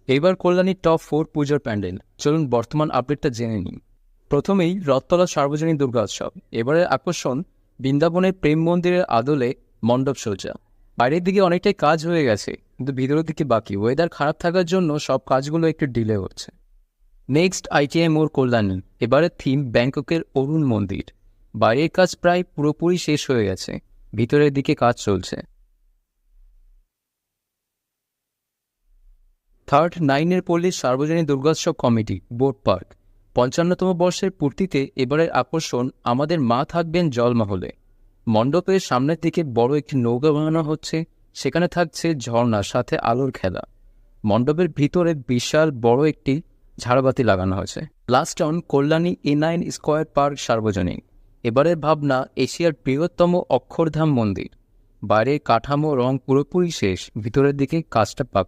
এইবার কল্যাণীর টপ 4 পুজোর প্যান্ডেল। চলুন বর্তমান আপডেটটা জেনে নিই। প্রথমেই রথতলা সার্বজনীন দুর্গোৎসব। এবারের আকর্ষণ বৃন্দাবনের প্রেম মন্দিরের আদলে মণ্ডপ সজ্জা। বাইরের দিকে অনেকটাই কাজ হয়ে গেছে, কিন্তু ভিতরের দিকে বাকি। ওয়েদার খারাপ থাকার জন্য সব কাজগুলো একটু ডিলে হচ্ছে। নেক্সট আইটিআই মোড় কল্যাণী। এবারের থিম ব্যাংককের অরুণ মন্দির। বাইরের কাজ প্রায় পুরোপুরি শেষ হয়ে গেছে, ভিতরের দিকে কাজ চলছে। থার্ড নাইনের পল্লীর সার্বজনীন দুর্গোৎসব কমিটি বোট পার্ক। 55তম বর্ষের পূর্তিতে এবারের আকর্ষণ আমাদের মা থাকবেন জলমহলে। মণ্ডপের সামনের দিকে বড় একটি নৌকা বানানো হচ্ছে, সেখানে থাকছে ঝর্ণা, সাথে আলোর খেলা। মণ্ডপের ভিতরে বিশাল বড় একটি ঝাড়বাতি লাগানো হয়েছে। Last on Kalyani A9 square park সার্বজনীন। এবারের ভাবনা এশিয়ার বৃহত্তম অক্ষরধাম মন্দির। বাইরের কাঠামো রং পুরোপুরি শেষ, ভিতরের দিকে কাজটা পাক।